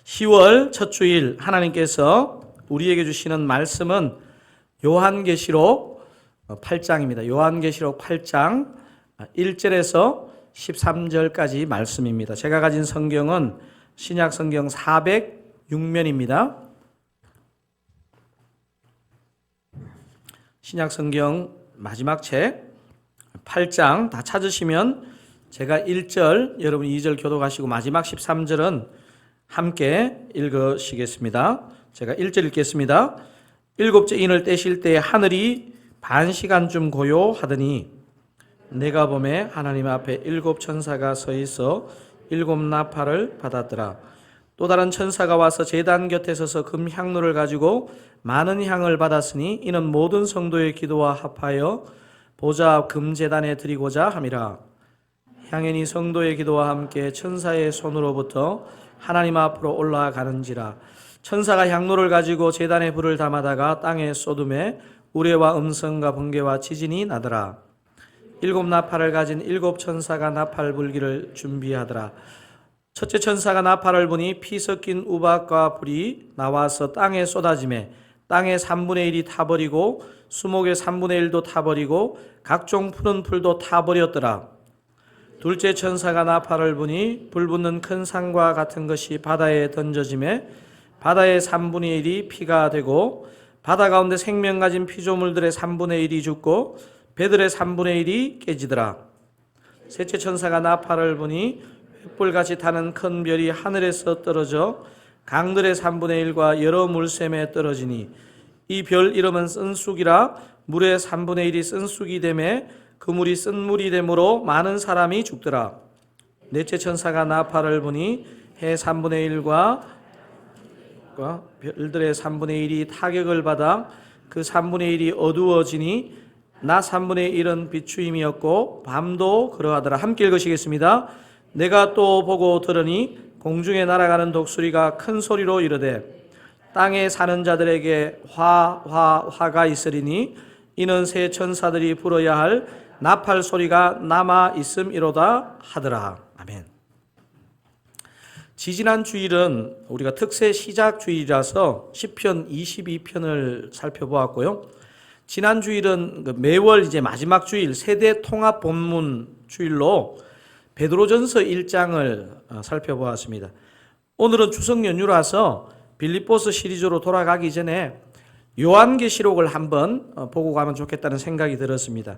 10월 첫 주일 하나님께서 우리에게 주시는 말씀은 요한계시록 8장입니다. 요한계시록 8장 1절에서 13절까지 말씀입니다. 제가 가진 성경은 신약 성경 406면입니다. 신약 성경 마지막 책 8장 다 찾으시면 제가 1절, 여러분 2절 교독하시고 마지막 13절은 함께 읽으시겠습니다. 제가 1절 읽겠습니다. 일곱째 인을 떼실 때 하늘이 반 시간쯤 고요하더니 내가 보매 하나님 앞에 일곱 천사가 서 있어 일곱 나팔을 받았더라. 또 다른 천사가 와서 제단 곁에 서서 금 향로를 가지고 많은 향을 받았으니 이는 모든 성도의 기도와 합하여 보좌 앞 금 제단에 드리고자 함이라. 향연이 성도의 기도와 함께 천사의 손으로부터 하나님 앞으로 올라가는지라. 천사가 향로를 가지고 제단에 불을 담아다가 땅에 쏟음에 우레와 음성과 번개와 지진이 나더라. 일곱 나팔을 가진 일곱 천사가 나팔 불기를 준비하더라. 첫째 천사가 나팔을 부니 피 섞인 우박과 불이 나와서 땅에 쏟아지매 땅의 3분의 1이 타버리고 수목의 3분의 1도 타버리고 각종 푸른 풀도 타버렸더라. 둘째 천사가 나팔을 부니 불 붙는 큰 산과 같은 것이 바다에 던져지매 바다의 3분의 1이 피가 되고 바다 가운데 생명 가진 피조물들의 3분의 1이 죽고 배들의 3분의 1이 깨지더라. 셋째 천사가 나팔을 부니 횃불같이 타는 큰 별이 하늘에서 떨어져 강들의 3분의 1과 여러 물샘에 떨어지니 이 별 이름은 쓴쑥이라. 물의 3분의 1이 쓴쑥이 되매 그 물이 쓴 물이 되므로 많은 사람이 죽더라. 넷째 천사가 나팔을 부니 해 3분의 1과 별들의 3분의 1이 타격을 받아 그 3분의 1이 어두워지니 낮 3분의 1은 비추임이었고 밤도 그러하더라. 함께 읽으시겠습니다. 내가 또 보고 들으니 공중에 날아가는 독수리가 큰 소리로 이르되 땅에 사는 자들에게 화가 있으리니 이는 새 천사들이 불어야 할 나팔 소리가 남아 있음이로다 하더라. 아멘. 지지난 주일은 우리가 특세 시작 주일이라서 시편 22편을 살펴보았고요. 지난 주일은 매월 이제 마지막 주일 세대 통합 본문 주일로 베드로전서 1장을 살펴보았습니다. 오늘은 추석 연휴라서 빌립보서 시리즈로 돌아가기 전에 요한계시록을 한번 보고 가면 좋겠다는 생각이 들었습니다.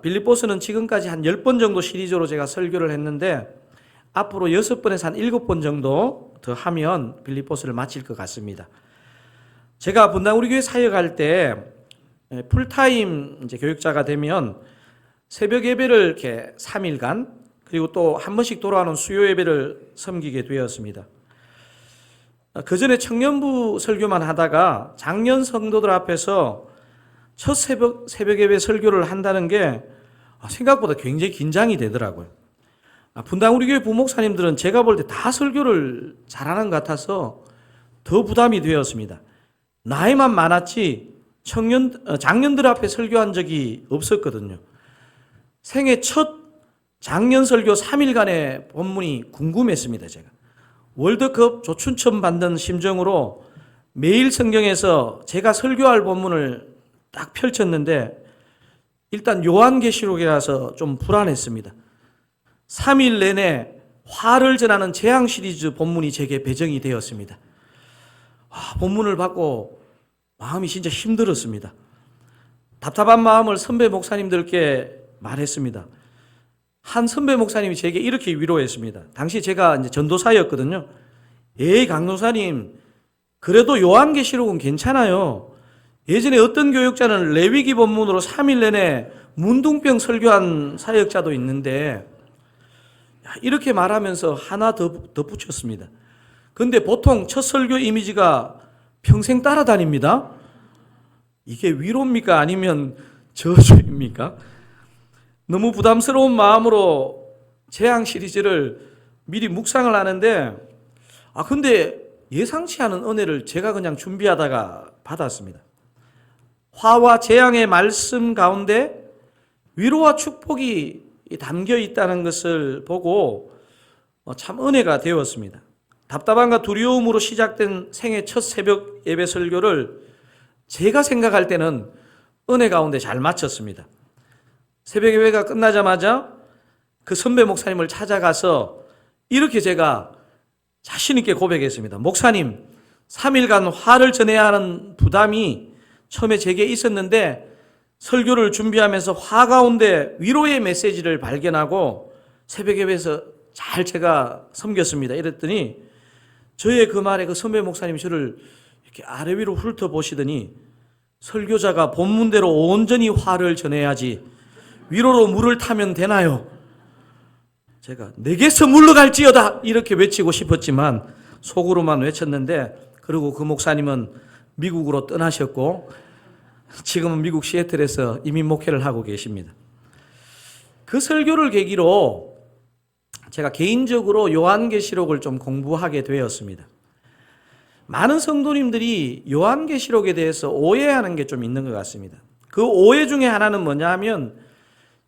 빌립보서는 지금까지 한 10번 정도 시리즈로 제가 설교를 했는데 앞으로 6번에서 한 7번 정도 더 하면 빌립보서를 마칠 것 같습니다. 제가 분당 우리 교회 사역할 때 풀타임 이제 교육자가 되면 새벽 예배를 이렇게 3일간 그리고 또 한 번씩 돌아오는 수요 예배를 섬기게 되었습니다. 그 전에 청년부 설교만 하다가 장년 성도들 앞에서 첫 새벽 예배 설교를 한다는 게 생각보다 굉장히 긴장이 되더라고요. 분당 우리 교회 부목사님들은 제가 볼 때 다 설교를 잘하는 것 같아서 더 부담이 되었습니다. 나이만 많았지 장년들 앞에 설교한 적이 없었거든요. 생애 첫 장년 설교 3일간의 본문이 궁금했습니다. 제가 월드컵 조춘천 받는 심정으로 매일 성경에서 제가 설교할 본문을 딱 펼쳤는데 일단 요한계시록이라서 좀 불안했습니다. 3일 내내 화를 전하는 재앙 시리즈 본문이 제게 배정이 되었습니다. 본문을 받고 마음이 진짜 힘들었습니다. 답답한 마음을 선배 목사님들께 말했습니다. 한 선배 목사님이 제게 이렇게 위로했습니다. 당시 제가 이제 전도사였거든요. 에이 강도사님, 그래도 요한계시록은 괜찮아요. 예전에 어떤 교육자는 레위기 본문으로 3일 내내 문둥병 설교한 사역자도 있는데 이렇게 말하면서 하나 더 붙였습니다. 근데 보통 첫 설교 이미지가 평생 따라다닙니다. 이게 위로입니까? 아니면 저주입니까? 너무 부담스러운 마음으로 재앙 시리즈를 미리 묵상을 하는데 근데 예상치 않은 은혜를 제가 그냥 준비하다가 받았습니다. 화와 재앙의 말씀 가운데 위로와 축복이 담겨 있다는 것을 보고 참 은혜가 되었습니다. 답답함과 두려움으로 시작된 생애 첫 새벽 예배 설교를 제가 생각할 때는 은혜 가운데 잘 마쳤습니다. 새벽 예배가 끝나자마자 그 선배 목사님을 찾아가서 이렇게 제가 자신 있게 고백했습니다. 목사님, 3일간 화를 전해야 하는 부담이 처음에 제게 있었는데 설교를 준비하면서 화 가운데 위로의 메시지를 발견하고 새벽 예배에서 잘 제가 섬겼습니다. 이랬더니 저의 그 말에 그 선배 목사님이 저를 이렇게 아래 위로 훑어보시더니 설교자가 본문대로 온전히 화를 전해야지 위로로 물을 타면 되나요? 제가 내게서 물러갈지어다 이렇게 외치고 싶었지만 속으로만 외쳤는데, 그리고 그 목사님은 미국으로 떠나셨고 지금은 미국 시애틀에서 이민 목회를 하고 계십니다. 그 설교를 계기로 제가 개인적으로 요한계시록을 좀 공부하게 되었습니다. 많은 성도님들이 요한계시록에 대해서 오해하는 게 좀 있는 것 같습니다. 그 오해 중에 하나는 뭐냐 하면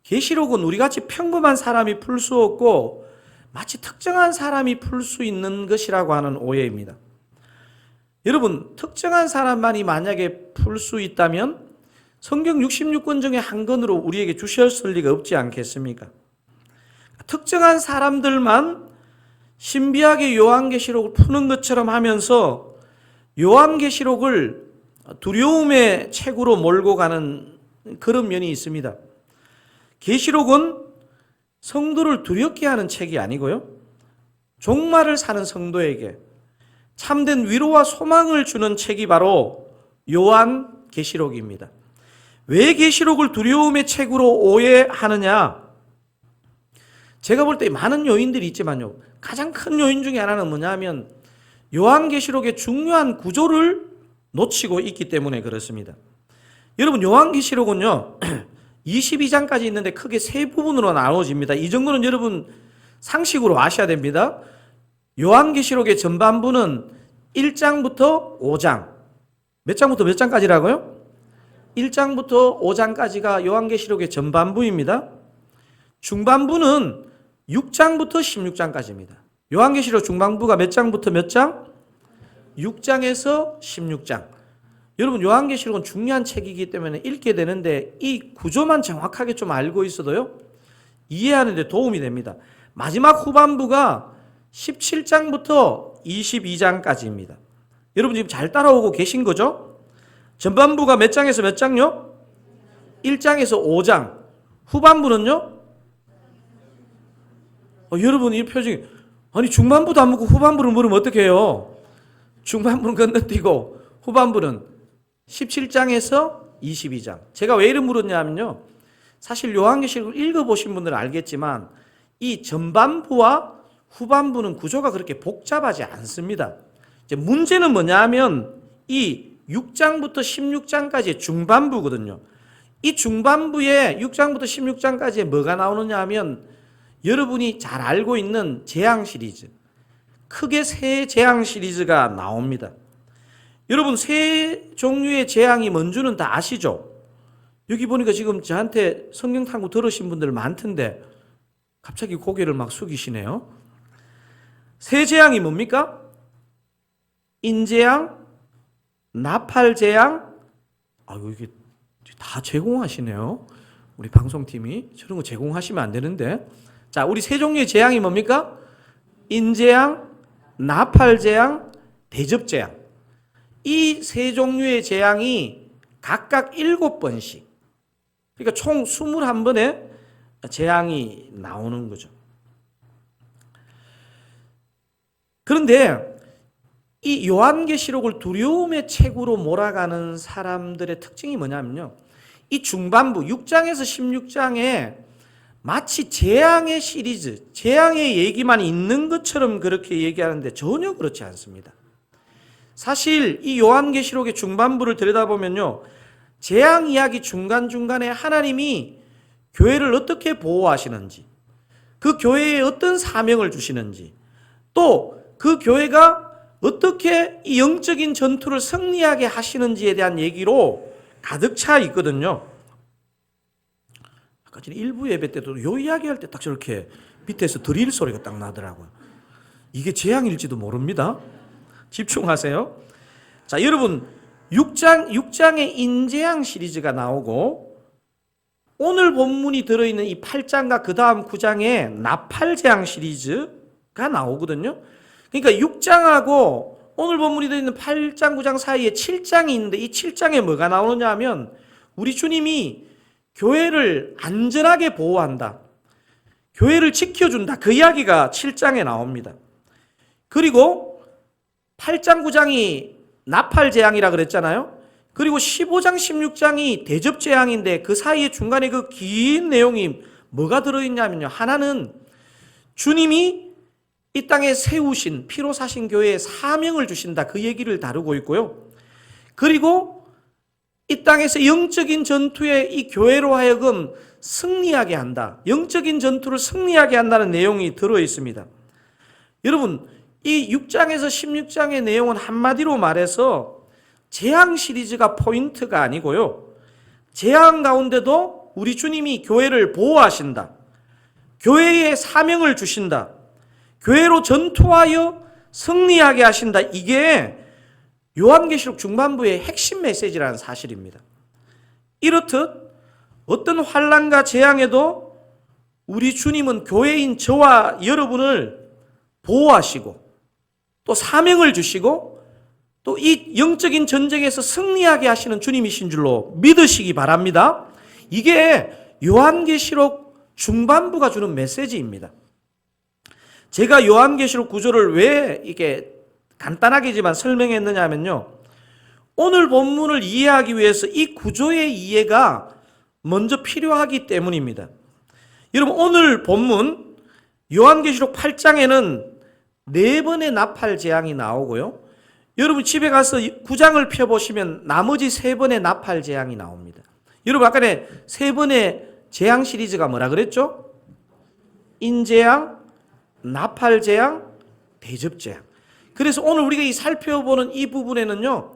계시록은 우리같이 평범한 사람이 풀 수 없고 마치 특정한 사람이 풀 수 있는 것이라고 하는 오해입니다. 여러분, 특정한 사람만이 만약에 풀 수 있다면 성경 66권 중에 한 권으로 우리에게 주셨을 리가 없지 않겠습니까? 특정한 사람들만 신비하게 요한계시록을 푸는 것처럼 하면서 요한계시록을 두려움의 책으로 몰고 가는 그런 면이 있습니다. 계시록은 성도를 두렵게 하는 책이 아니고요, 종말을 사는 성도에게 참된 위로와 소망을 주는 책이 바로 요한계시록입니다. 왜 계시록을 두려움의 책으로 오해하느냐? 제가 볼 때 많은 요인들이 있지만요, 가장 큰 요인 중에 하나는 뭐냐면 요한계시록의 중요한 구조를 놓치고 있기 때문에 그렇습니다. 여러분, 요한계시록은요 22장까지 있는데 크게 세 부분으로 나눠집니다. 이 정도는 여러분 상식으로 아셔야 됩니다. 요한계시록의 전반부는 1장부터 5장, 몇 장부터 몇 장까지라고요? 1장부터 5장까지가 요한계시록의 전반부입니다. 중반부는 6장부터 16장까지입니다. 요한계시록 중반부가 몇 장부터 몇 장? 6장에서 16장. 여러분, 요한계시록은 중요한 책이기 때문에 읽게 되는데 이 구조만 정확하게 좀 알고 있어도요, 이해하는 데 도움이 됩니다. 마지막 후반부가 17장부터 22장까지입니다. 여러분 지금 잘 따라오고 계신 거죠? 전반부가 몇 장에서 몇 장요? 1장에서 5장. 후반부는요? 여러분 이 표정이, 아니 중반부도 안 묻고 후반부를 물으면 어떻게 해요? 중반부는 건너뛰고 후반부는 17장에서 22장. 제가 왜 이를 물었냐면요, 사실 요한계시록을 읽어보신 분들은 알겠지만 이 전반부와 후반부는 구조가 그렇게 복잡하지 않습니다. 이제 문제는 뭐냐 하면 이 6장부터 16장까지의 중반부거든요. 이 중반부에 6장부터 16장까지에 뭐가 나오느냐 하면 여러분이 잘 알고 있는 재앙 시리즈, 크게 세 재앙 시리즈가 나옵니다. 여러분, 세 종류의 재앙이 뭔지는 다 아시죠? 여기 보니까 지금 저한테 성경 탐구 들으신 분들 많던데 갑자기 고개를 막 숙이시네요. 세 재앙이 뭡니까? 인재앙, 나팔재앙. 이게 다 제공하시네요. 우리 방송팀이 저런 거 제공하시면 안 되는데. 자, 우리 세 종류의 재앙이 뭡니까? 인재앙, 나팔재앙, 대접재앙. 이 세 종류의 재앙이 각각 7번씩, 그러니까 총 21번의 재앙이 나오는 거죠. 그런데 이 요한계시록을 두려움의 책으로 몰아가는 사람들의 특징이 뭐냐면요, 이 중반부 6장에서 16장에 마치 재앙의 시리즈, 재앙의 얘기만 있는 것처럼 그렇게 얘기하는데 전혀 그렇지 않습니다. 사실 이 요한계시록의 중반부를 들여다보면요, 재앙 이야기 중간중간에 하나님이 교회를 어떻게 보호하시는지, 그 교회에 어떤 사명을 주시는지, 또 그 교회가 어떻게 이 영적인 전투를 승리하게 하시는지에 대한 얘기로 가득 차 있거든요. 아까 전에 일부 예배 때도 요 이야기할 때 딱 저렇게 밑에서 드릴 소리가 딱 나더라고요. 이게 재앙일지도 모릅니다. 집중하세요. 자, 여러분 6장의 인재앙 시리즈가 나오고 오늘 본문이 들어있는 이 8장과 그 다음 9장에 나팔재앙 시리즈가 나오거든요. 그러니까 6장하고 오늘 본문이 들어있는 8장, 9장 사이에 7장이 있는데 이 7장에 뭐가 나오느냐 하면 우리 주님이 교회를 안전하게 보호한다, 교회를 지켜준다, 그 이야기가 7장에 나옵니다. 그리고 8장, 9장이 나팔재앙이라 그랬잖아요. 그리고 15장, 16장이 대접재앙인데 그 사이에 중간에 그 긴 내용이 뭐가 들어있냐면요, 하나는 주님이 이 땅에 세우신 피로 사신 교회에 사명을 주신다, 그 얘기를 다루고 있고요. 그리고 이 땅에서 영적인 전투에 이 교회로 하여금 승리하게 한다, 영적인 전투를 승리하게 한다는 내용이 들어있습니다. 여러분 이 6장에서 16장의 내용은 한마디로 말해서 재앙 시리즈가 포인트가 아니고요, 재앙 가운데도 우리 주님이 교회를 보호하신다, 교회에 사명을 주신다, 교회로 전투하여 승리하게 하신다, 이게 요한계시록 중반부의 핵심 메시지라는 사실입니다. 이렇듯 어떤 환난과 재앙에도 우리 주님은 교회인 저와 여러분을 보호하시고 또 사명을 주시고 또 이 영적인 전쟁에서 승리하게 하시는 주님이신 줄로 믿으시기 바랍니다. 이게 요한계시록 중반부가 주는 메시지입니다. 제가 요한계시록 구조를 왜 이게 간단하게지만 설명했느냐 하면요, 오늘 본문을 이해하기 위해서 이 구조의 이해가 먼저 필요하기 때문입니다. 여러분 오늘 본문 요한계시록 8장에는 4번의 나팔 재앙이 나오고요, 여러분 집에 가서 9장을 펴보시면 나머지 3번의 나팔 재앙이 나옵니다. 여러분 아까 3번의 재앙 시리즈가 뭐라 그랬죠? 인재앙, 나팔 재앙, 대접 재앙. 그래서 오늘 우리가 이 살펴보는 이 부분에는요,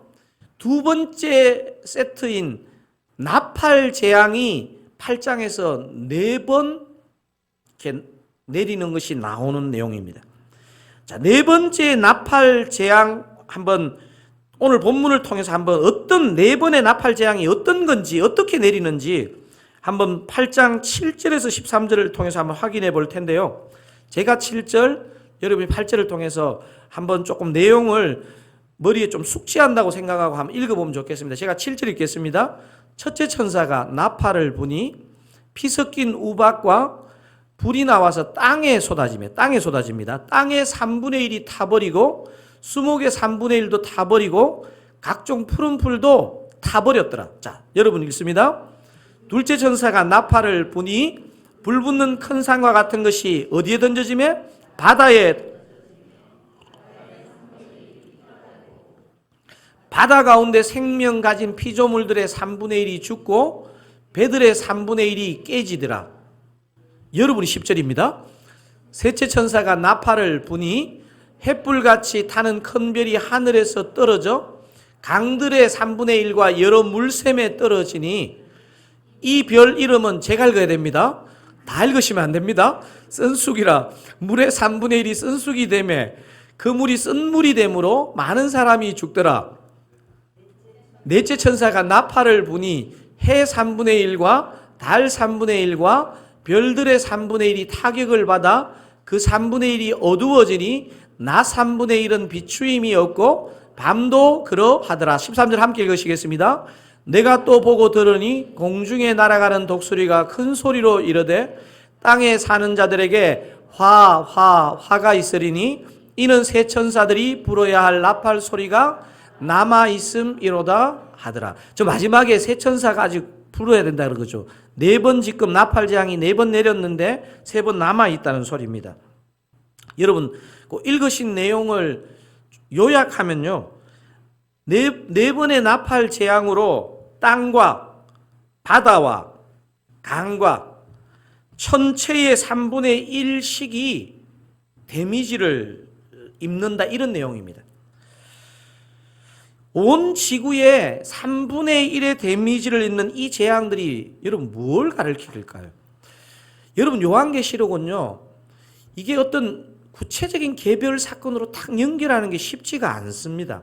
2번째 세트인 나팔 재앙이 8장에서 4번 이렇게 내리는 것이 나오는 내용입니다. 자, 4번째 나팔 재앙 한번 오늘 본문을 통해서 한번 어떤 4번의 나팔 재앙이 어떤 건지 어떻게 내리는지 한번 8장 7절에서 13절을 통해서 한번 확인해 볼 텐데요. 제가 7절, 여러분이 8절을 통해서 한번 조금 내용을 머리에 좀 숙지한다고 생각하고 한번 읽어보면 좋겠습니다. 제가 7절 읽겠습니다. 첫째 천사가 나팔을 부니 피 섞인 우박과 불이 나와서 땅에 쏟아집니다. 땅의 3분의 1이 타버리고 수목의 3분의 1도 타버리고 각종 푸른 풀도 타버렸더라. 자, 여러분 읽습니다. 둘째 천사가 나팔을 부니 불붙는 큰 산과 같은 것이 어디에 던져지매? 바다에. 바다 가운데 생명 가진 피조물들의 3분의 1이 죽고 배들의 3분의 1이 깨지더라. 여러분이 10절입니다. 셋째 천사가 나팔을 부니 햇불같이 타는 큰 별이 하늘에서 떨어져 강들의 3분의 1과 여러 물샘에 떨어지니 이 별 이름은 제가 읽어야 됩니다. 다 읽으시면 안 됩니다. 쓴쑥이라. 물의 3분의 1이 쓴쑥이 되매 그 물이 쓴물이 되므로 많은 사람이 죽더라. 넷째 천사가 나팔을 부니 해 3분의 1과 달 3분의 1과 별들의 3분의 1이 타격을 받아 그 3분의 1이 어두워지니 낮 3분의 1은 비추임이 없고 밤도 그러하더라. 13절 함께 읽으시겠습니다. 내가 또 보고 들으니 공중에 날아가는 독수리가 큰 소리로 이르되 땅에 사는 자들에게 화가 있으리니 이는 새 천사들이 불어야 할 나팔 소리가 남아있음이로다 하더라. 저 마지막에 새 천사가 아직 불어야 된다는 거죠. 4번 지금 나팔 재앙이 4번 내렸는데 3번 남아있다는 소리입니다. 여러분 그 읽으신 내용을 요약하면요, 네 번의 나팔 재앙으로 땅과 바다와 강과 천체의 3분의 1씩이 데미지를 입는다, 이런 내용입니다. 온 지구에 3분의 1의 데미지를 입는 이 재앙들이 여러분 뭘 가르칠까요? 여러분 요한계시록은요, 이게 어떤 구체적인 개별 사건으로 탁 연결하는 게 쉽지가 않습니다.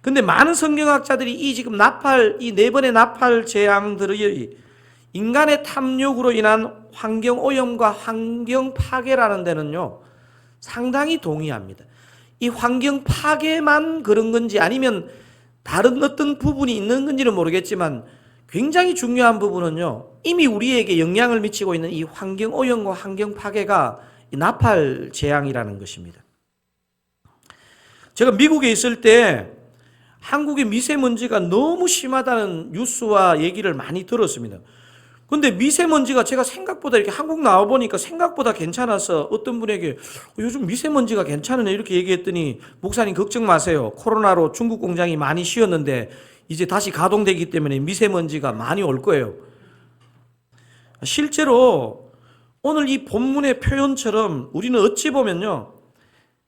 근데 많은 성경학자들이 이 네 번의 나팔 재앙들의 인간의 탐욕으로 인한 환경 오염과 환경 파괴라는 데는요, 상당히 동의합니다. 이 환경 파괴만 그런 건지 아니면 다른 어떤 부분이 있는 건지는 모르겠지만 굉장히 중요한 부분은요, 이미 우리에게 영향을 미치고 있는 이 환경 오염과 환경 파괴가 이 나팔 재앙이라는 것입니다. 제가 미국에 있을 때 한국의 미세먼지가 너무 심하다는 뉴스와 얘기를 많이 들었습니다. 근데 미세먼지가 제가 생각보다 이렇게 한국 나와보니까 생각보다 괜찮아서 어떤 분에게 요즘 미세먼지가 괜찮으네 이렇게 얘기했더니 목사님 걱정 마세요. 코로나로 중국 공장이 많이 쉬었는데 이제 다시 가동되기 때문에 미세먼지가 많이 올 거예요. 실제로 오늘 이 본문의 표현처럼 우리는 어찌 보면요,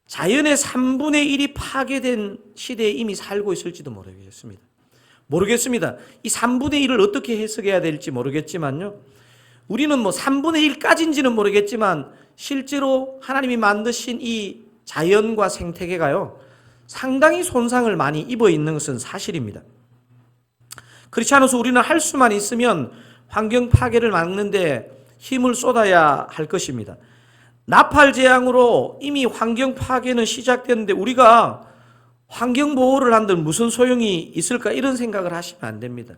자연의 3분의 1이 파괴된 시대에 이미 살고 있을지도 모르겠습니다. 이 3분의 1을 어떻게 해석해야 될지 모르겠지만요, 우리는 뭐 3분의 1까지인지는 모르겠지만 실제로 하나님이 만드신 이 자연과 생태계가요, 상당히 손상을 많이 입어 있는 것은 사실입니다. 그렇지 않아서 우리는 할 수만 있으면 환경 파괴를 막는데 힘을 쏟아야 할 것입니다. 나팔 재앙으로 이미 환경 파괴는 시작됐는데 우리가 환경 보호를 한들 무슨 소용이 있을까, 이런 생각을 하시면 안 됩니다.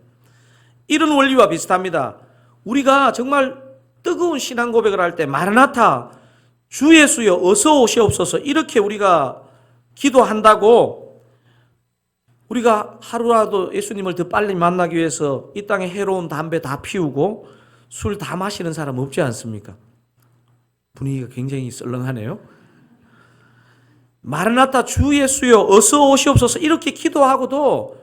이런 원리와 비슷합니다. 우리가 정말 뜨거운 신앙 고백을 할 때 마라나타 주 예수여 어서 오시옵소서 이렇게 우리가 기도한다고 우리가 하루라도 예수님을 더 빨리 만나기 위해서 이 땅에 해로운 담배 다 피우고 술 다 마시는 사람 없지 않습니까? 분위기가 굉장히 썰렁하네요. 마라나타 주 예수여 어서 오시옵소서 이렇게 기도하고도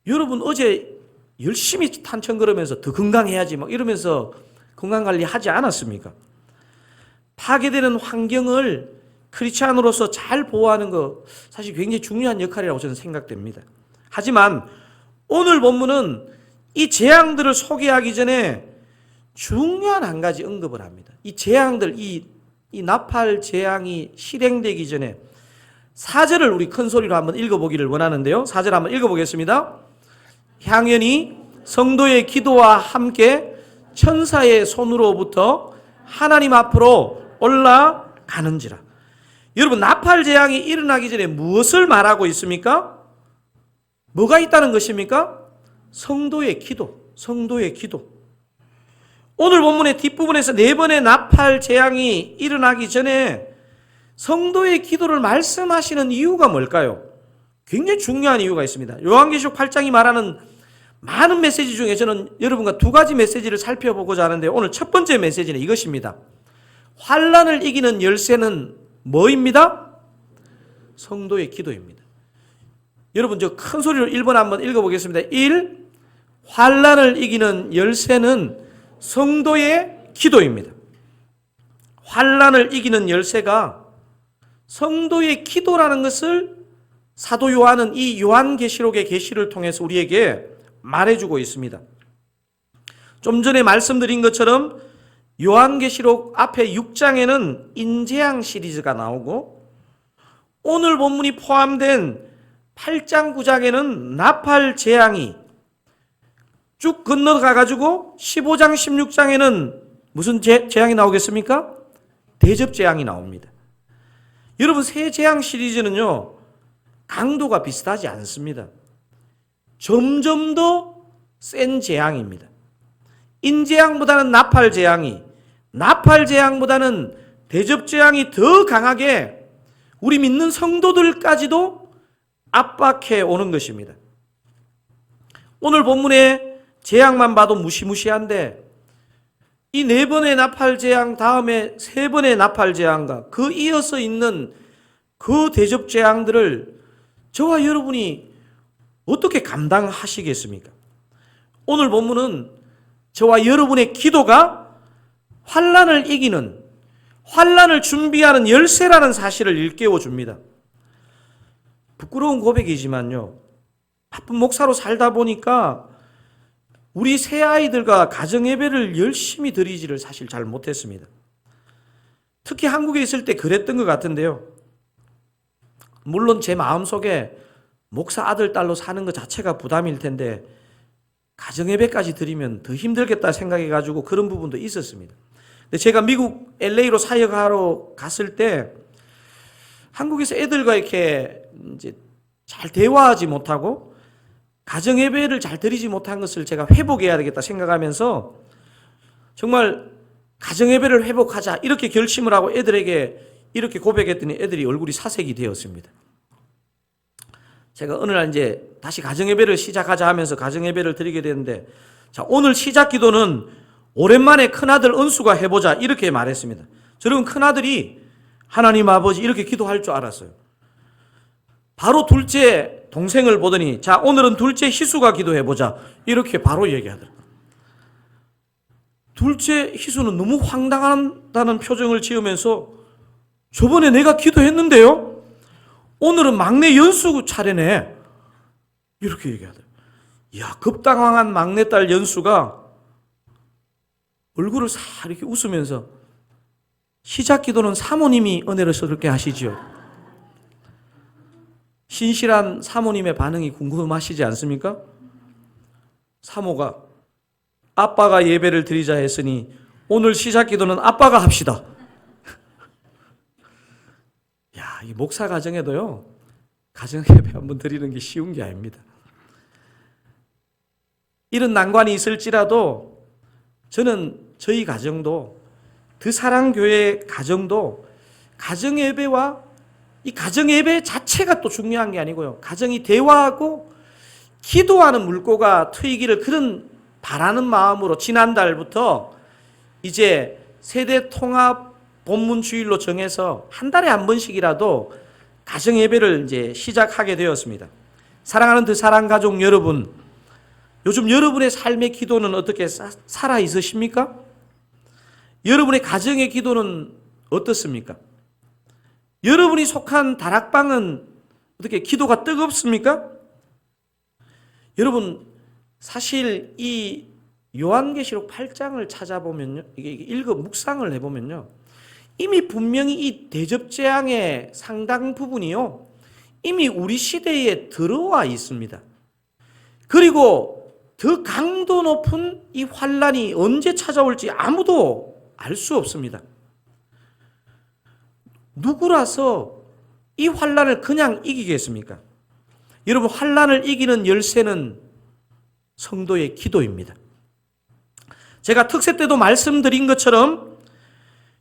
여러분 어제 열심히 탄천 걸으면서 더 건강해야지 막 이러면서 건강관리 하지 않았습니까? 파괴되는 환경을 크리스찬으로서 잘 보호하는 거 사실 굉장히 중요한 역할이라고 저는 생각됩니다. 하지만 오늘 본문은 이 재앙들을 소개하기 전에 중요한 한 가지 언급을 합니다. 이 재앙들, 이 나팔 재앙이 실행되기 전에 4절을 우리 큰 소리로 한번 읽어보기를 원하는데요. 4절 한번 읽어보겠습니다. 향연이 성도의 기도와 함께 천사의 손으로부터 하나님 앞으로 올라가는지라. 여러분, 나팔 재앙이 일어나기 전에 무엇을 말하고 있습니까? 뭐가 있다는 것입니까? 성도의 기도, 성도의 기도. 오늘 본문의 뒷부분에서 네 번의 나팔 재앙이 일어나기 전에 성도의 기도를 말씀하시는 이유가 뭘까요? 굉장히 중요한 이유가 있습니다. 요한계시록 8장이 말하는 많은 메시지 중에 저는 여러분과 두 가지 메시지를 살펴보고자 하는데 오늘 첫 번째 메시지는 이것입니다. 환난을 이기는 열쇠는 뭐입니다? 성도의 기도입니다. 여러분 저 큰 소리로 1번 한번 읽어보겠습니다. 1. 환난을 이기는 열쇠는 성도의 기도입니다. 환난을 이기는 열쇠가 성도의 기도라는 것을 사도 요한은 이 요한계시록의 계시를 통해서 우리에게 말해주고 있습니다. 좀 전에 말씀드린 것처럼 요한계시록 앞에 6장에는 인재앙 시리즈가 나오고 오늘 본문이 포함된 8장 9장에는 나팔 재앙이 쭉 건너가가지고 15장 16장에는 무슨 재앙이 나오겠습니까? 대접 재앙이 나옵니다. 여러분 세 재앙 시리즈는요 강도가 비슷하지 않습니다. 점점 더 센 재앙입니다. 인재앙보다는 나팔 재앙이, 나팔 재앙보다는 대접 재앙이 더 강하게 우리 믿는 성도들까지도 압박해 오는 것입니다. 오늘 본문의 재앙만 봐도 무시무시한데 이 네 번의 나팔 재앙 다음에 세 번의 나팔 재앙과 그 이어서 있는 그 대접 재앙들을 저와 여러분이 어떻게 감당하시겠습니까? 오늘 본문은 저와 여러분의 기도가 환난을 이기는, 환난을 준비하는 열쇠라는 사실을 일깨워 줍니다. 부끄러운 고백이지만요, 바쁜 목사로 살다 보니까 우리 새 아이들과 가정 예배를 열심히 드리지를 사실 잘 못했습니다. 특히 한국에 있을 때 그랬던 것 같은데요. 물론 제 마음속에 목사 아들, 딸로 사는 것 자체가 부담일 텐데 가정예배까지 드리면 더 힘들겠다 생각해가지고 그런 부분도 있었습니다. 근데 제가 미국 LA로 사역하러 갔을 때 한국에서 애들과 이렇게 이제 잘 대화하지 못하고 가정예배를 잘 드리지 못한 것을 제가 회복해야 되겠다 생각하면서 정말 가정예배를 회복하자 이렇게 결심을 하고 애들에게 이렇게 고백했더니 애들이 얼굴이 사색이 되었습니다. 제가 어느 날 이제 다시 가정예배를 시작하자 하면서 가정예배를 드리게 되는데, 자, 오늘 시작 기도는 오랜만에 큰아들 은수가 해보자 이렇게 말했습니다. 저는 큰아들이 하나님 아버지 이렇게 기도할 줄 알았어요. 바로 둘째 동생을 보더니 자, 오늘은 둘째 희수가 기도해보자 이렇게 바로 얘기하더라고요. 둘째 희수는 너무 황당하다는 표정을 지으면서 저번에 내가 기도했는데요? 오늘은 막내 연수 차례네. 이렇게 얘기하더라고요. 이야, 급당황한 막내딸 연수가 얼굴을 싹 이렇게 웃으면서 시작 기도는 사모님이 은혜를 쏟게 하시지요. 신실한 사모님의 반응이 궁금하시지 않습니까? 사모가 아빠가 예배를 드리자 했으니 오늘 시작 기도는 아빠가 합시다. 야, 이 목사 가정에도요, 가정 예배 한번 드리는 게 쉬운 게 아닙니다. 이런 난관이 있을지라도 저는 저희 가정도 드사랑교회 가정도 가정 예배와 이 가정 예배 자체가 또 중요한 게 아니고요. 가정이 대화하고 기도하는 물꼬가 트이기를 그런 바라는 마음으로 지난달부터 이제 세대 통합 본문 주일로 정해서 한 달에 한 번씩이라도 가정 예배를 이제 시작하게 되었습니다. 사랑하는 드사랑 가족 여러분, 요즘 여러분의 삶의 기도는 어떻게 살아 있으십니까? 여러분의 가정의 기도는 어떻습니까? 여러분이 속한 다락방은 어떻게 기도가 뜨겁습니까? 여러분, 사실 이 요한계시록 8장을 찾아보면요, 이게 묵상을 해보면요, 이미 분명히 이 대접재앙의 상당 부분이요, 이미 우리 시대에 들어와 있습니다. 그리고 더 강도 높은 이 환란이 언제 찾아올지 아무도 알 수 없습니다. 누구라서 이 환란을 그냥 이기겠습니까? 여러분, 환란을 이기는 열쇠는 성도의 기도입니다. 제가 특세 때도 말씀드린 것처럼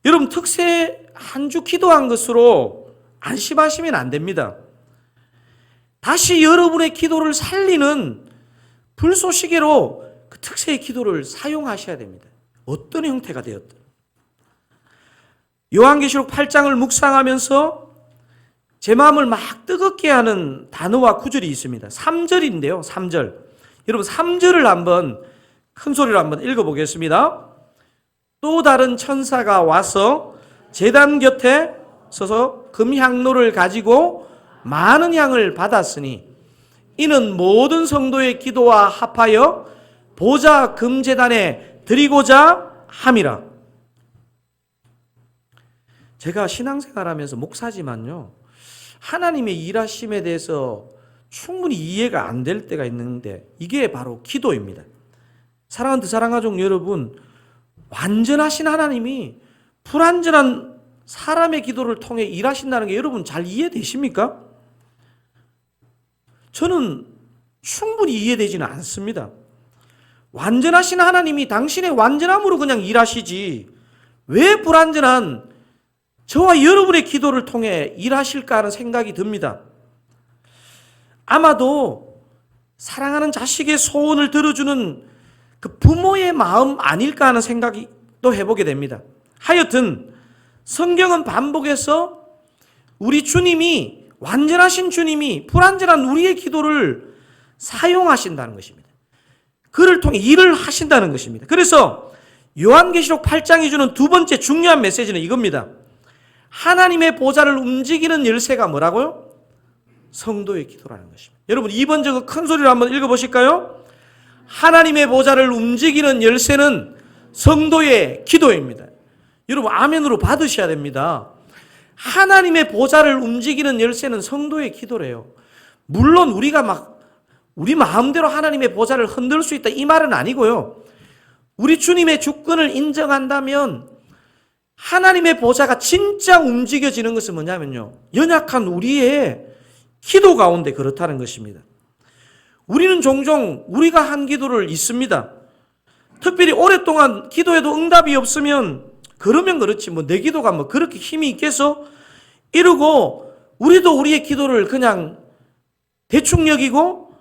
여러분, 특세 한 주 기도한 것으로 안심하시면 안 됩니다. 다시 여러분의 기도를 살리는 불쏘시개로 그 특세의 기도를 사용하셔야 됩니다. 어떤 형태가 되었든. 요한계시록 8장을 묵상하면서 제 마음을 막 뜨겁게 하는 단어와 구절이 있습니다. 3절인데요. 3절. 여러분, 3절을 한번 큰 소리로 한번 읽어보겠습니다. 또 다른 천사가 와서 제단 곁에 서서 금향로를 가지고 많은 향을 받았으니 이는 모든 성도의 기도와 합하여 보좌 금제단에 드리고자 함이라. 제가 신앙생활하면서 목사지만요, 하나님의 일하심에 대해서 충분히 이해가 안 될 때가 있는데 이게 바로 기도입니다. 사랑하는 드사랑 가족 여러분, 완전하신 하나님이 불완전한 사람의 기도를 통해 일하신다는 게 여러분 잘 이해되십니까? 저는 충분히 이해되지는 않습니다. 완전하신 하나님이 당신의 완전함으로 그냥 일하시지 왜 불완전한 저와 여러분의 기도를 통해 일하실까 하는 생각이 듭니다. 아마도 사랑하는 자식의 소원을 들어주는 그 부모의 마음 아닐까 하는 생각이 또 해보게 됩니다. 하여튼 성경은 반복해서 우리 주님이, 완전하신 주님이 불완전한 우리의 기도를 사용하신다는 것입니다. 그를 통해 일을 하신다는 것입니다. 그래서 요한계시록 8장이 주는 두 번째 중요한 메시지는 이겁니다. 하나님의 보좌를 움직이는 열쇠가 뭐라고요? 성도의 기도라는 것입니다. 여러분, 2번 저거 큰 소리로 한번 읽어보실까요? 하나님의 보좌를 움직이는 열쇠는 성도의 기도입니다. 여러분 아멘으로 받으셔야 됩니다. 하나님의 보좌를 움직이는 열쇠는 성도의 기도래요. 물론 우리가 우리 마음대로 하나님의 보좌를 흔들 수 있다 이 말은 아니고요. 우리 주님의 주권을 인정한다면 하나님의 보좌가 진짜 움직여지는 것은 뭐냐면요, 연약한 우리의 기도 가운데 그렇다는 것입니다. 우리는 종종 우리가 한 기도를 잊습니다. 특별히 오랫동안 기도해도 응답이 없으면 그러면 그렇지 내 기도가 그렇게 힘이 있겠어? 이러고 우리도 우리의 기도를 그냥 대충 여기고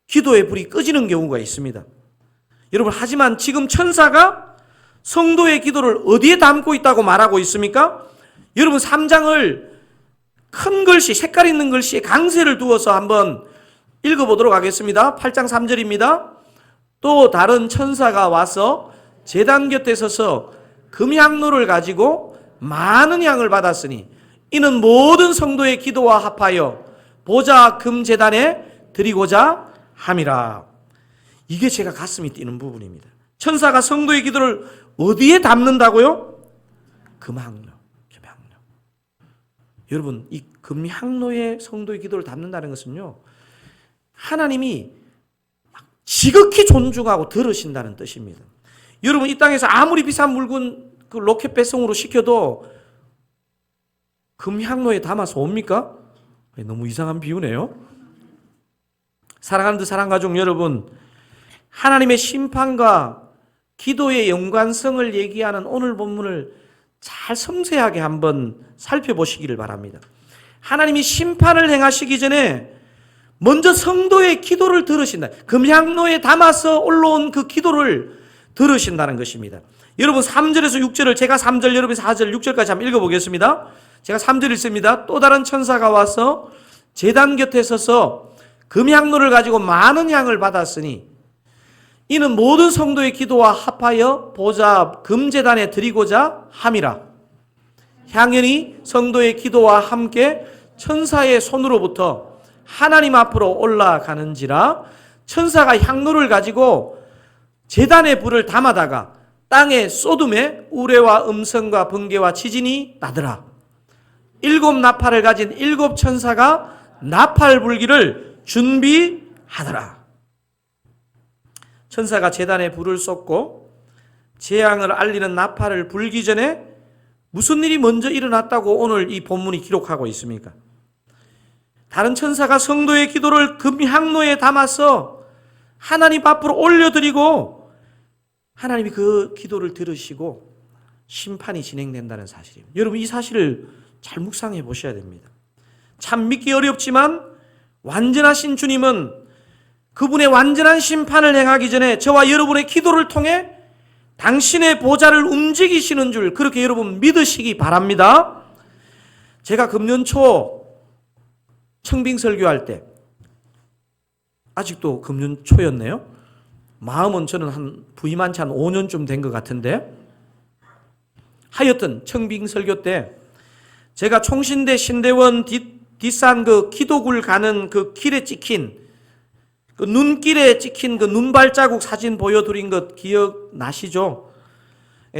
기도의 불이 꺼지는 경우가 있습니다. 여러분, 하지만 지금 천사가 성도의 기도를 어디에 담고 있다고 말하고 있습니까? 여러분 3장을 큰 글씨, 색깔 있는 글씨에 강세를 두어서 한번 읽어보도록 하겠습니다. 8장 3절입니다. 또 다른 천사가 와서 제단 곁에 서서 금향로를 가지고 많은 양을 받았으니 이는 모든 성도의 기도와 합하여 보좌 금제단에 드리고자 함이라. 이게 제가 가슴이 뛰는 부분입니다. 천사가 성도의 기도를 어디에 담는다고요? 금향로. 여러분, 이 금향로에 성도의 기도를 담는다는 것은요, 하나님이 지극히 존중하고 들으신다는 뜻입니다. 여러분, 이 땅에서 아무리 비싼 물건 로켓 배송으로 시켜도 금향로에 담아서 옵니까? 너무 이상한 비유네요. 사랑하는 사랑가족 여러분, 하나님의 심판과 기도의 연관성을 얘기하는 오늘 본문을 잘 섬세하게 한번 살펴보시기를 바랍니다. 하나님이 심판을 행하시기 전에 먼저 성도의 기도를 들으신다. 금향로에 담아서 올라온 그 기도를 들으신다는 것입니다. 여러분 3절에서 6절을 제가 3절, 여러분 4절, 6절까지 한번 읽어보겠습니다. 제가 3절 읽습니다. 또 다른 천사가 와서 제단 곁에 서서 금향로를 가지고 많은 양을 받았으니 이는 모든 성도의 기도와 합하여 보좌 금제단에 드리고자 함이라. 향연이 성도의 기도와 함께 천사의 손으로부터 하나님 앞으로 올라가는지라. 천사가 향로를 가지고 제단의 불을 담아다가 땅에 쏟음에 우레와 음성과 번개와 지진이 나더라. 7 나팔을 가진 7 천사가 나팔 불기를 준비하더라. 천사가 제단에 불을 쏟고 재앙을 알리는 나팔을 불기 전에 무슨 일이 먼저 일어났다고 오늘 이 본문이 기록하고 있습니까? 다른 천사가 성도의 기도를 금향로에 담아서 하나님 앞으로 올려드리고 하나님이 그 기도를 들으시고 심판이 진행된다는 사실입니다. 여러분, 이 사실을 잘 묵상해 보셔야 됩니다. 참 믿기 어렵지만 완전하신 주님은 그분의 완전한 심판을 행하기 전에 저와 여러분의 기도를 통해 당신의 보좌를 움직이시는 줄 그렇게 여러분 믿으시기 바랍니다. 제가 금년 초 청빙 설교할 때, 아직도 금년 초였네요. 마음은 저는 부임한 지 한 5년쯤 된 것 같은데, 하여튼 청빙 설교 때 제가 총신대 신대원 뒷산 그 기도굴 가는 그 길에 찍힌 그 눈길에 찍힌 그 눈발자국 사진 보여드린 것 기억나시죠?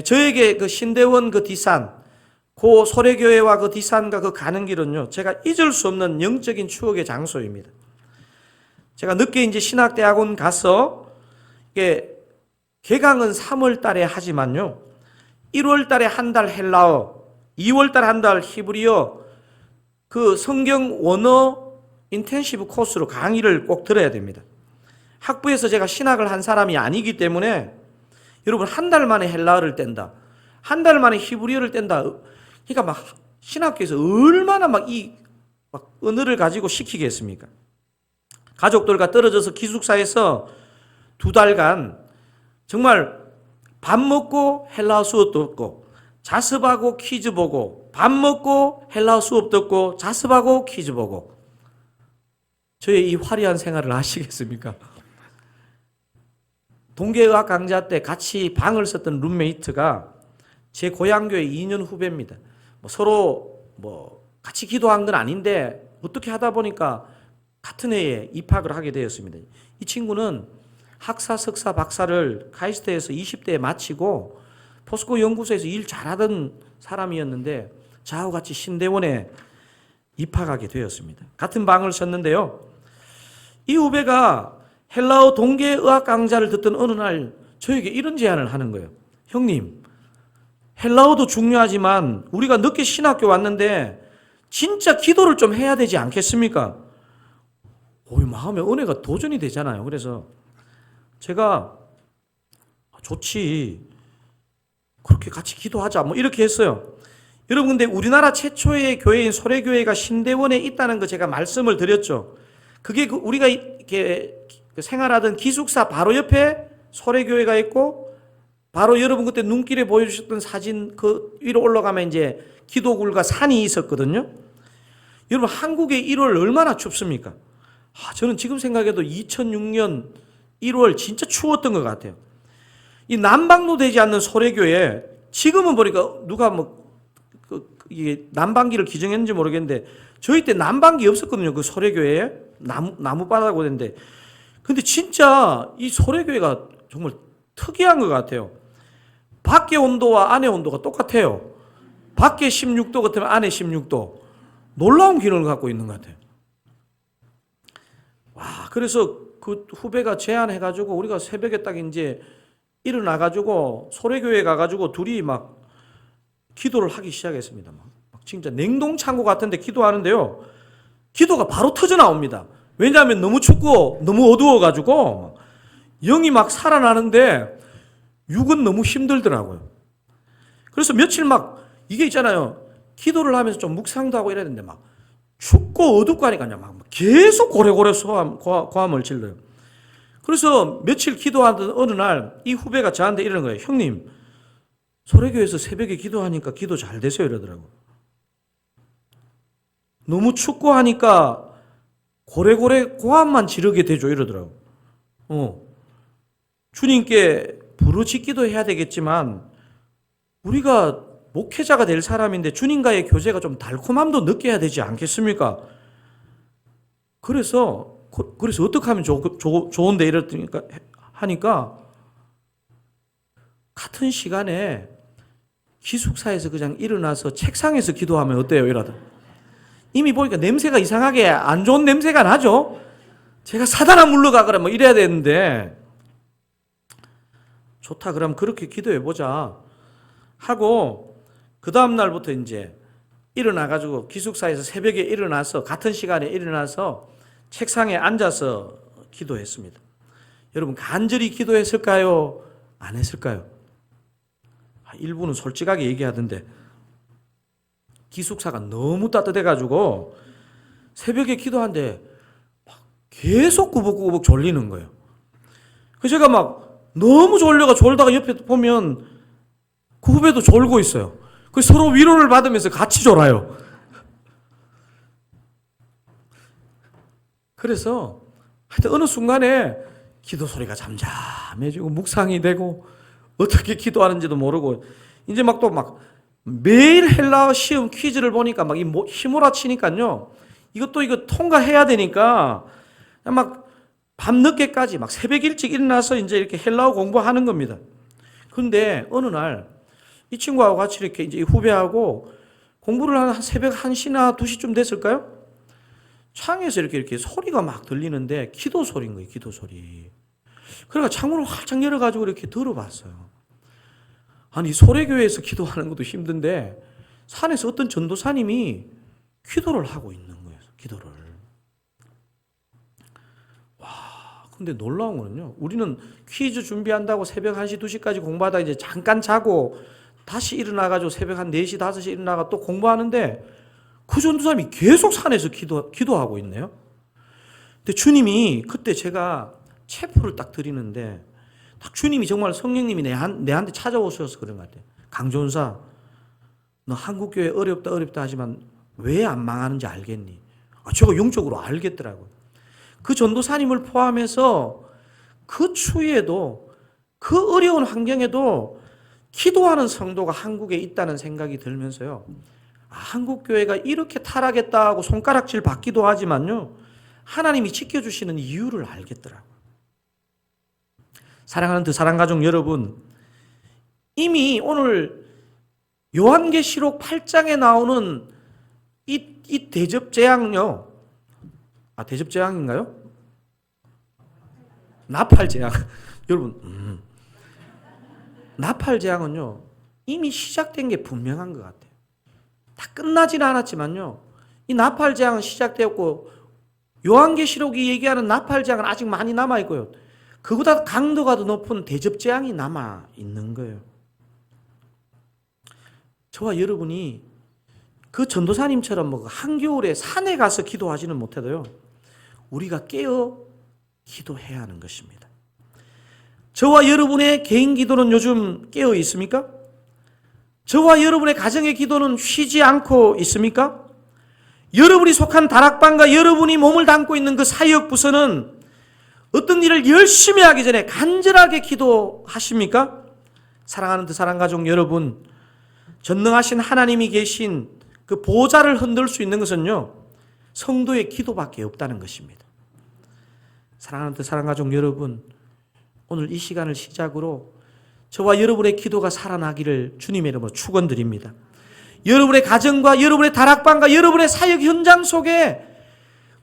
저에게 그 신대원 그 뒷산, 그 소래교회와 그 뒷산과 그 가는 길은요, 제가 잊을 수 없는 영적인 추억의 장소입니다. 제가 늦게 이제 신학대학원 가서, 이게 개강은 3월 달에 하지만요, 1월 달에 한 달 헬라어, 2월 달에 한 달 히브리어, 그 성경 원어 인텐시브 코스로 강의를 꼭 들어야 됩니다. 학부에서 제가 신학을 한 사람이 아니기 때문에 여러분 한 달 만에 헬라어를 뗀다, 한 달 만에 히브리어를 뗀다, 그러니까 막 신학교에서 얼마나 막 언어를 가지고 시키겠습니까? 가족들과 떨어져서 기숙사에서 2달간 정말 밥 먹고 헬라어 수업 듣고 자습하고 퀴즈 보고, 밥 먹고 헬라어 수업 듣고 자습하고 퀴즈 보고. 저의 이 화려한 생활을 아시겠습니까? 동계의학 강좌 때 같이 방을 썼던 룸메이트가 제 고향교회 2년 후배입니다. 서로 같이 기도한 건 아닌데 어떻게 하다 보니까 같은 해에 입학을 하게 되었습니다. 이 친구는 학사, 석사, 박사를 카이스트에서 20대에 마치고 포스코 연구소에서 일 잘하던 사람이었는데 저하고 같이 신대원에 입학하게 되었습니다. 같은 방을 썼는데요. 이 후배가 헬라어 동계의학 강좌를 듣던 어느 날 저에게 이런 제안을 하는 거예요. 형님, 헬라어도 중요하지만 우리가 늦게 신학교 왔는데 진짜 기도를 좀 해야 되지 않겠습니까? 마음에 은혜가 도전이 되잖아요. 그래서 제가 좋지, 그렇게 같이 기도하자 뭐 이렇게 했어요. 여러분, 근데 우리나라 최초의 교회인 소래교회가 신대원에 있다는 거 제가 말씀을 드렸죠. 그게 우리가 이렇게 생활하던 기숙사 바로 옆에 소래교회가 있고, 바로 여러분 그때 눈길에 보여주셨던 사진 그 위로 올라가면 이제 기도굴과 산이 있었거든요. 여러분, 한국의 1월 얼마나 춥습니까? 저는 지금 생각해도 2006년 1월 진짜 추웠던 것 같아요. 이 난방도 되지 않는 소래교회, 지금은 보니까 누가 이게 난방기를 기증했는지 모르겠는데 저희 때 난방기 없었거든요. 그 소래교회에 나무바닥으로 됐는데, 근데 진짜 이 소래교회가 정말 특이한 것 같아요. 밖에 온도와 안에 온도가 똑같아요. 밖에 16도 같으면 안에 16도. 놀라운 기능을 갖고 있는 것 같아요. 그래서 그 후배가 제안해가지고 우리가 새벽에 딱 이제 일어나가지고 소래교회 가가지고 둘이 막 기도를 하기 시작했습니다. 막 진짜 냉동창고 같은데 기도하는데요. 기도가 바로 터져 나옵니다. 왜냐하면 너무 춥고 너무 어두워가지고 영이 막 살아나는데 육은 너무 힘들더라고요. 그래서 며칠 막 이게 있잖아요. 기도를 하면서 좀 묵상도 하고 이래야 되는데 막 춥고 어둡고 하니까요. 막 계속 고래고래 고함을 질러요. 그래서 며칠 기도하던 어느 날 이 후배가 저한테 이러는 거예요. 형님, 소래교회에서 새벽에 기도하니까 기도 잘 되세요 이러더라고. 너무 춥고 하니까 고래고래 고함만 지르게 되죠 이러더라고. 주님께 부르짖기도 해야 되겠지만 우리가 목회자가 될 사람인데 주님과의 교제가 좀 달콤함도 느껴야 되지 않겠습니까? 그래서 어떻게 하면 좋은데 이랬더니까 하니까 같은 시간에 기숙사에서 그냥 일어나서 책상에서 기도하면 어때요? 이러다. 이미 보니까 냄새가 이상하게 안 좋은 냄새가 나죠? 제가 사단아 물러가거라 뭐 이래야 되는데, 좋다 그럼 그렇게 기도해보자 하고 그 다음 날부터 이제 일어나가지고 기숙사에서 새벽에 일어나서 같은 시간에 일어나서 책상에 앉아서 기도했습니다. 여러분, 간절히 기도했을까요? 안 했을까요? 일부는 솔직하게 얘기하던데 기숙사가 너무 따뜻해가지고 새벽에 기도하는데 계속 꾸벅꾸벅 졸리는 거예요. 그래서 제가 막 너무 졸다가 옆에 보면 그 후배도 졸고 있어요. 그래서 서로 위로를 받으면서 같이 졸아요. 그래서 하여튼 어느 순간에 기도 소리가 잠잠해지고 묵상이 되고 어떻게 기도하는지도 모르고 이제 막 또 막 매일 헬라어 시험 퀴즈를 보니까 막 휘몰아치니까요. 이거 통과해야 되니까 막 밤늦게까지 막 새벽 일찍 일어나서 이제 이렇게 헬라어 공부하는 겁니다. 그런데 어느 날 이 친구하고 같이 이렇게 이제 후배하고 공부를 한 새벽 1시나 2시쯤 됐을까요? 창에서 이렇게 소리가 막 들리는데 기도 소리인 거예요, 기도 소리. 그러니까 창문을 활짝 열어가지고 이렇게 들어봤어요. 아니, 소래교회에서 기도하는 것도 힘든데 산에서 어떤 전도사님이 기도를 하고 있는 거예요, 기도를. 근데 놀라운 거는요, 우리는 퀴즈 준비한다고 새벽 1시, 2시까지 공부하다가 이제 잠깐 자고 다시 일어나가지고 새벽 한 4시, 5시 일어나가 또 공부하는데 그 전도사님이 계속 산에서 기도하고 있네요. 근데 주님이 그때 제가 체포를 딱 드리는데 딱 주님이 정말 성령님이 내한테 찾아오셔서 그런 것 같아요. 강전사, 너 한국교회 어렵다 하지만 왜 안 망하는지 알겠니? 제가 영적으로 알겠더라고요. 그 전도사님을 포함해서 그 추위에도 그 어려운 환경에도 기도하는 성도가 한국에 있다는 생각이 들면서요. 한국교회가 이렇게 타락했다고 손가락질 받기도 하지만요. 하나님이 지켜주시는 이유를 알겠더라고요. 사랑하는 사랑가족 여러분, 이미 오늘 요한계시록 8장에 나오는 이 대접재앙요. 대접재앙인가요? 나팔재앙. 여러분, 나팔재앙은요, 이미 시작된 게 분명한 것 같아요. 다 끝나지는 않았지만요, 이 나팔재앙은 시작되었고, 요한계시록이 얘기하는 나팔재앙은 아직 많이 남아있고요. 그보다 강도가 더 높은 대접재앙이 남아있는 거예요. 저와 여러분이 그 전도사님처럼 한겨울에 산에 가서 기도하지는 못해도요, 우리가 깨어 기도해야 하는 것입니다. 저와 여러분의 개인 기도는 요즘 깨어 있습니까? 저와 여러분의 가정의 기도는 쉬지 않고 있습니까? 여러분이 속한 다락방과 여러분이 몸을 담고 있는 그 사역 부서는 어떤 일을 열심히 하기 전에 간절하게 기도하십니까? 사랑하는 사랑가족 여러분, 전능하신 하나님이 계신 그 보좌를 흔들 수 있는 것은요, 성도의 기도밖에 없다는 것입니다. 사랑하는 사랑가족 여러분, 오늘 이 시간을 시작으로 저와 여러분의 기도가 살아나기를 주님의 이름으로 축원드립니다. 여러분의 가정과 여러분의 다락방과 여러분의 사역 현장 속에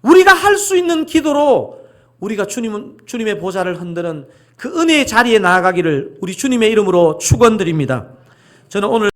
우리가 할 수 있는 기도로 우리가 주님의 보좌를 흔드는 그 은혜의 자리에 나아가기를 우리 주님의 이름으로 축원드립니다. 저는 오늘